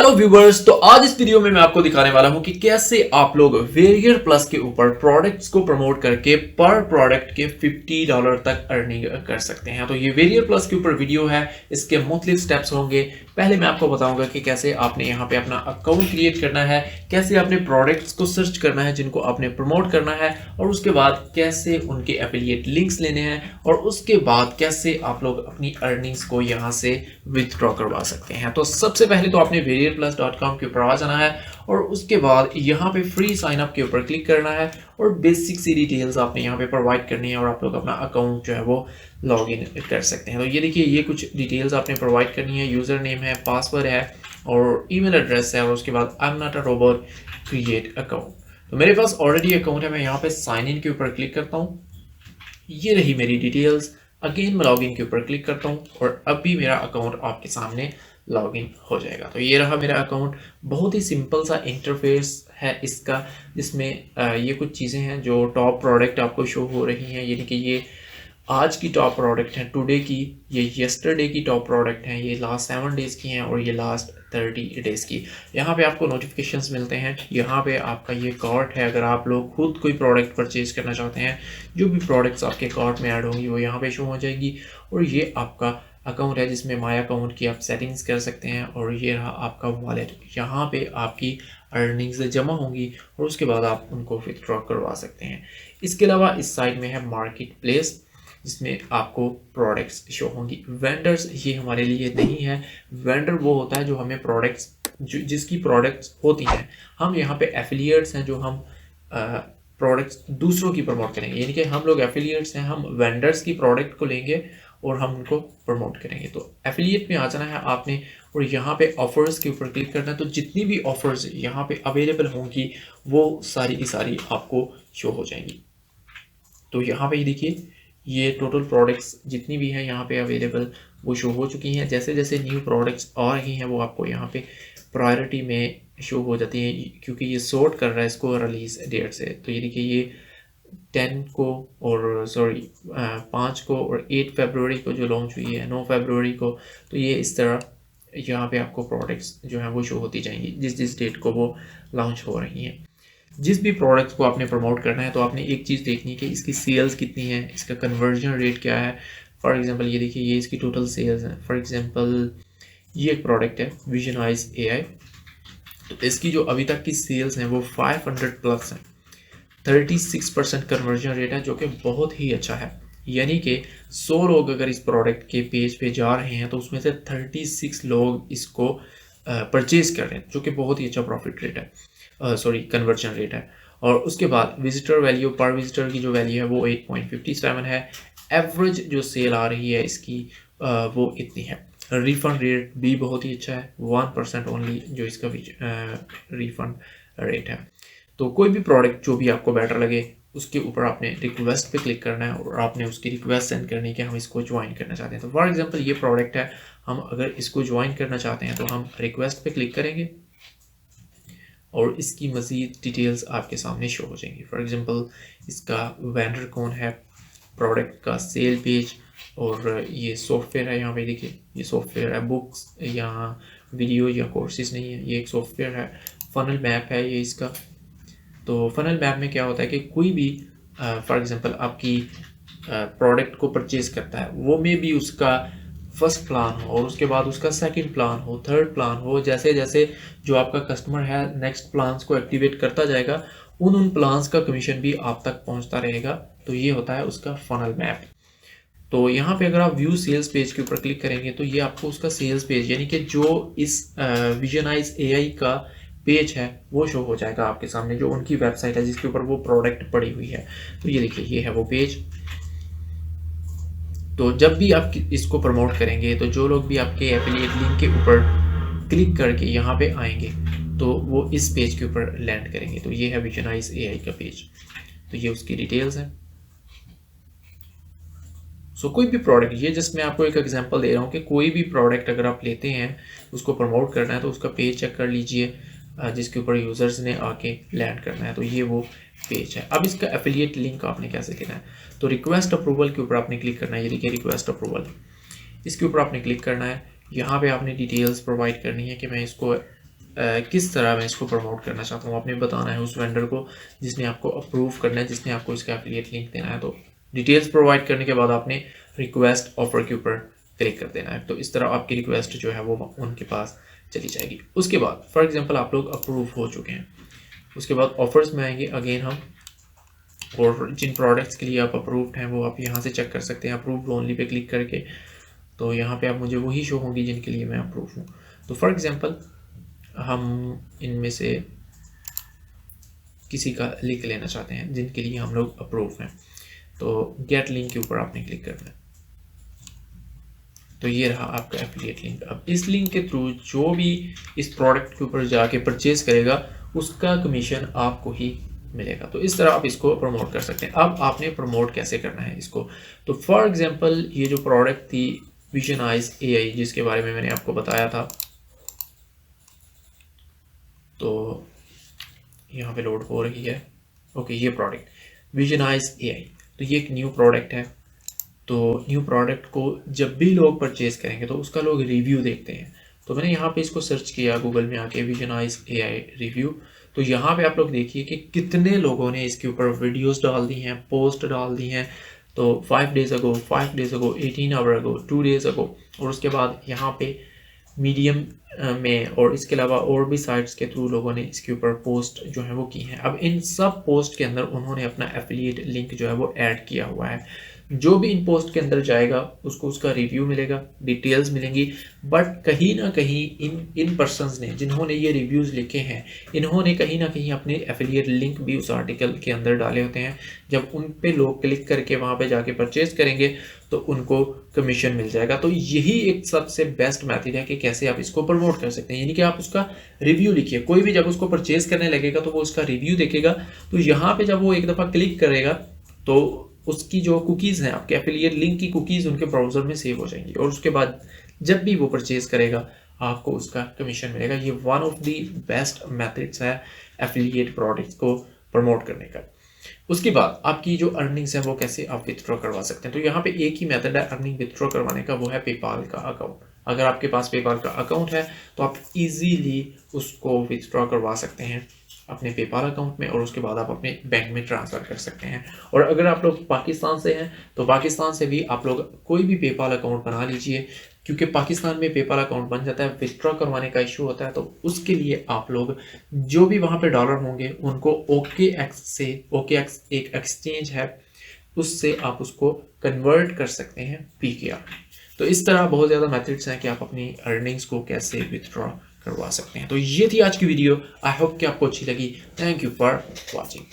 Hello viewers, तो आज इस वीडियो में मैं आपको दिखाने वाला हूं कि कैसे आप लोग वेरियर प्लस के ऊपर प्रोडक्ट्स को प्रमोट करके पर प्रोडक्ट के $50 तक अर्निंग कर सकते हैं। तो ये वेरियर प्लस के ऊपर वीडियो है, इसके मुख्तलिफ स्टेप्स होंगे। पहले मैं आपको बताऊंगा कि कैसे आपने यहाँ पे अपना अकाउंट क्रिएट करना है, कैसे आपने प्रोडक्ट्स को सर्च करना है जिनको आपने प्रमोट करना है, और उसके बाद कैसे उनके एफिलिएट लिंक्स लेने हैं, और उसके बाद कैसे आप लोग अपनी अर्निंग्स को यहाँ से विथड्रॉ करवा सकते हैं। तो सबसे पहले तो आपने VarierPlus.com के ऊपर आ जाना है और उसके बाद यहाँ पे फ्री साइन अप के ऊपर क्लिक करना है और बेसिक सी डिटेल्स आपने यहाँ पे प्रोवाइड करनी है और आप लोग अपना अकाउंट जो है वो लॉग इन कर सकते हैं। तो ये देखिए, ये कुछ डिटेल्स आपने प्रोवाइड करनी है। यूज़र नेम है, पासवर्ड है और ईमेल एड्रेस है, और उसके बाद I am not a robot, create account. तो मेरे पास ऑलरेडी अकाउंट है, मैं यहाँ पे साइन इन के ऊपर क्लिक करता हूँ। ये रही मेरी डिटेल्स। अगेन मैं लॉगिन के ऊपर क्लिक करता हूँ और अभी मेरा अकाउंट आपके सामने लॉगिन हो जाएगा। तो ये रहा मेरा अकाउंट। बहुत ही सिंपल सा इंटरफेस है इसका, जिसमें ये कुछ चीज़ें हैं जो टॉप प्रोडक्ट आपको शो हो रही हैं। यानी कि ये आज की टॉप प्रोडक्ट हैं, टुडे की, ये येस्टरडे की टॉप प्रोडक्ट हैं, ये लास्ट 7 डेज़ की हैं और ये लास्ट 30 डेज़ की। यहाँ पे आपको नोटिफिकेशंस मिलते हैं। यहाँ पे आपका ये कार्ट है, अगर आप लोग खुद कोई प्रोडक्ट परचेज करना चाहते हैं, जो भी प्रोडक्ट्स आपके कार्ट में ऐड होंगी वो यहाँ पे शो हो जाएगी। और ये आपका अकाउंट है जिसमें माय अकाउंट की आप सेटिंग्स कर सकते हैं। और ये रहा आपका वॉलेट, यहाँ पे आपकी अर्निंग्स जमा होंगी और उसके बाद आप उनको विथड्रॉ करवा सकते हैं। इसके अलावा इस साइड में है मार्केट प्लेस, जिसमें आपको प्रोडक्ट्स शो होंगी। वेंडर्स ये हमारे लिए नहीं है। वेंडर वो होता है जो हमें प्रोडक्ट्स, जिसकी प्रोडक्ट्स होती हैं। हम यहाँ पे एफिलिएट्स हैं जो हम प्रोडक्ट्स दूसरों की प्रमोट करेंगे। यानी कि हम लोग एफिलिएट्स हैं, हम वेंडर्स की प्रोडक्ट को लेंगे और हम उनको प्रमोट करेंगे। तो एफिलिएट में आ जाना है आपने और यहाँ पे ऑफर्स के ऊपर क्लिक करना है। तो जितनी भी ऑफर्स यहाँ पे अवेलेबल होंगी वो सारी की सारी आपको शो हो जाएंगी। तो यहाँ पे देखिए, ये टोटल प्रोडक्ट्स जितनी भी हैं यहाँ पे अवेलेबल वो शो हो चुकी हैं। जैसे जैसे न्यू प्रोडक्ट्स आ रही हैं वो आपको यहाँ पे प्रायोरिटी में शो हो जाती हैं, क्योंकि ये सॉर्ट कर रहा है इसको रिलीज डेट से। तो ये देखिए, ये 10 को और 5 को और 8 फरवरी को जो लॉन्च हुई है, 9 फरवरी को। तो ये इस तरह यहाँ पे आपको प्रोडक्ट्स जो हैं वो शो होती जाएंगी जिस जिस डेट को वो लॉन्च हो रही हैं। जिस भी प्रोडक्ट्स को आपने प्रमोट करना है तो आपने एक चीज़ देखनी है कि इसकी सेल्स कितनी है, इसका कन्वर्जन रेट क्या है। फॉर एग्जांपल ये देखिए, ये इसकी टोटल सेल्स है। फॉर एग्जांपल ये एक प्रोडक्ट है विजनाइज AI, तो इसकी जो अभी तक की सेल्स हैं वो 500 प्लस हैं। 36% कन्वर्जन रेट है, जो कि बहुत ही अच्छा है। यानी कि 100 लोग अगर इस प्रोडक्ट के पेज पे जा रहे हैं तो उसमें से 36 लोग इसको परचेज कर रहे हैं, जो कि बहुत ही अच्छा प्रॉफिट रेट है, कन्वर्जन रेट है। और उसके बाद विजिटर वैल्यू, पर विजिटर की जो वैल्यू है वो 8.57 है। एवरेज जो सेल आ रही है इसकी वो इतनी है। रिफंड रेट भी बहुत ही अच्छा है, 1% ओनली जो इसका रिफंड रेट है। तो कोई भी प्रोडक्ट जो भी आपको बेटर लगे उसके ऊपर आपने रिक्वेस्ट पे क्लिक करना है और आपने उसकी रिक्वेस्ट सेंड करनी है कि हम इसको ज्वाइन करना चाहते हैं। तो फॉर एग्जांपल ये प्रोडक्ट है, हम अगर इसको ज्वाइन करना चाहते हैं तो हम रिक्वेस्ट पे क्लिक करेंगे और इसकी मज़ीद डिटेल्स आपके सामने शो हो जाएंगी। फॉर एग्जांपल इसका वेंडर कौन है, प्रोडक्ट का सेल पेज, और ये सॉफ्टवेयर है। यहाँ पे देखिए, ये सॉफ्टवेयर है, बुक्स या वीडियो या कोर्सेज नहीं है, ये एक सॉफ्टवेयर है। फनल मैप है ये इसका। तो फनल मैप में क्या होता है कि कोई भी फॉर एग्जांपल आपकी प्रोडक्ट को परचेज करता है, वो में भी उसका फर्स्ट प्लान हो और उसके बाद उसका सेकंड प्लान हो, थर्ड प्लान हो। जैसे जैसे जो आपका कस्टमर है नेक्स्ट प्लान्स को एक्टिवेट करता जाएगा, उन प्लान्स का कमीशन भी आप तक पहुंचता रहेगा। तो ये होता है उसका फनल मैप। तो यहाँ पे अगर आप व्यू सेल्स पेज के ऊपर क्लिक करेंगे तो ये आपको उसका सेल्स पेज, यानी कि जो इस विजनाइज AI का पेज है वो शो हो जाएगा आपके सामने, जो उनकी वेबसाइट है जिसके ऊपर वो प्रोडक्ट पड़ी हुई है। तो ये देखिए, ये है वो पेज। तो जब भी आप इसको प्रमोट करेंगे तो जो लोग भी आपके एफिलिएट लिंक के ऊपर क्लिक करके यहाँ पे आएंगे तो वो इस पेज के ऊपर लैंड करेंगे। तो ये है विजनाइज AI का पेज। तो ये उसकी डिटेल्स हैं। सो कोई भी प्रोडक्ट, ये जस्ट मैं आपको एक एग्जांपल दे रहा हूँ कि कोई भी प्रोडक्ट अगर आप लेते हैं उसको प्रमोट करना है तो उसका पेज चेक कर लीजिए जिसके ऊपर यूज़र्स ने आके लैंड करना है। तो ये वो पेज है। अब इसका एफिलिएट लिंक आपने कैसे देना है, तो रिक्वेस्ट अप्रूवल के ऊपर आपने क्लिक करना है। ये देखिए, रिक्वेस्ट अप्रूवल, इसके ऊपर आपने क्लिक करना है। यहाँ पे आपने डिटेल्स प्रोवाइड करनी है कि मैं इसको किस तरह मैं इसको प्रमोट करना चाहता हूँ, आपने बताना है उस वेंडर को जिसने आपको अप्रूव करना है, जिसने आपको इसका एफिलिएट लिंक देना है। तो डिटेल्स प्रोवाइड करने के बाद आपने रिक्वेस्ट ऑफर के ऊपर क्लिक कर देना है। तो इस तरह आपकी रिक्वेस्ट जो है वो उनके पास चली जाएगी। उसके बाद फॉर एग्जांपल आप लोग अप्रूव हो चुके हैं, उसके बाद ऑफर्स में आएंगे अगेन हम, और जिन प्रोडक्ट्स के लिए आप अप्रूव्ड हैं वो आप यहाँ से चेक कर सकते हैं अप्रूव्ड ओनली पे क्लिक करके। तो यहाँ पे आप मुझे वही शो होंगी जिनके लिए मैं अप्रूव हूँ। तो फॉर एग्जांपल हम इनमें से किसी का लिंक लेना चाहते हैं जिनके लिए हम लोग अप्रूव हैं। तो गेट लिंक के ऊपर आपने क्लिक करना है। तो ये रहा आपका एफिलिएट लिंक। अब इस लिंक के थ्रू जो भी इस प्रोडक्ट के ऊपर जाके परचेज करेगा उसका कमीशन आपको ही मिलेगा। तो इस तरह आप इसको प्रमोट कर सकते हैं। अब आपने प्रमोट कैसे करना है इसको, तो फॉर एग्जांपल ये जो प्रोडक्ट थी विजनाइज एआई जिसके बारे में मैंने आपको बताया था, तो यहाँ पे लोड हो रही है। ओके, ये प्रोडक्ट विजनाइज एआई, तो ये एक न्यू प्रोडक्ट है। तो न्यू प्रोडक्ट को जब भी लोग परचेज करेंगे तो उसका लोग रिव्यू देखते हैं। तो मैंने यहाँ पे इसको सर्च किया गूगल में आके विजनाइज एआई रिव्यू। तो यहाँ पे आप लोग देखिए कि कितने लोगों ने इसके ऊपर वीडियोस डाल दी हैं, पोस्ट डाल दी हैं। तो 5 days ago, 5 days ago, 18 hour ago, 2 days ago, और उसके बाद यहाँ पे मीडियम में और इसके अलावा और भी साइट्स के थ्रू लोगों ने इसके ऊपर पोस्ट जो है वो की हैं। अब इन सब पोस्ट के अंदर उन्होंने अपना एफिलिएट लिंक जो है वो ऐड किया हुआ है। जो भी इन पोस्ट के अंदर जाएगा उसको उसका रिव्यू मिलेगा, डिटेल्स मिलेंगी। बट कहीं ना कहीं इन पर्सन्स ने जिन्होंने ये रिव्यूज़ लिखे हैं, इन्होंने कहीं ना कहीं अपने एफिलिएट लिंक भी उस आर्टिकल के अंदर डाले होते हैं। जब उन पे लोग क्लिक करके वहाँ पे जाके परचेज करेंगे तो उनको कमीशन मिल जाएगा। तो यही एक सबसे बेस्ट मेथड है कि कैसे आप इसको प्रमोट कर सकते हैं। यानी कि आप उसका रिव्यू लिखिए, कोई भी जब उसको परचेज करने लगेगा तो वो उसका रिव्यू देखेगा। तो यहाँ पे जब वो एक दफ़ा क्लिक करेगा तो उसकी जो कुकीज़ हैं, आपके एफिलिएट लिंक की कुकीज़ उनके ब्राउज़र में सेव हो जाएंगी, और उसके बाद जब भी वो परचेज करेगा आपको उसका कमीशन मिलेगा। ये one of the best methods है एफिलिएट प्रोडक्ट्स को प्रमोट करने का। उसके बाद आपकी जो अर्निंग्स है वो कैसे आप विथड्रॉ करवा सकते हैं। तो यहाँ पे एक ही मेथड है अर्निंग विथड्रॉ करवाने का, वो है पेपाल का अकाउंट। अगर आपके पास पेपाल का अकाउंट है तो आप इजीली उसको विथड्रॉ करवा सकते हैं अपने पेपाल अकाउंट में, और उसके बाद आप अपने बैंक में ट्रांसफ़र कर सकते हैं। और अगर आप लोग पाकिस्तान से हैं तो पाकिस्तान से भी आप लोग कोई भी पेपाल अकाउंट बना लीजिए, क्योंकि पाकिस्तान में पेपाल अकाउंट बन जाता है, विथड्रॉ करवाने का इशू होता है। तो उसके लिए आप लोग जो भी वहाँ पे डॉलर होंगे उनको OKX से, OKX एक एक्सचेंज है, उससे आप उसको कन्वर्ट कर सकते हैं PKR। तो इस तरह बहुत ज़्यादा मेथड्स हैं कि आप अपनी अर्निंग्स को कैसे विथड्रॉ करवा सकते हैं। तो ये थी आज की वीडियो। आई होप कि आपको अच्छी लगी। Thank you for watching.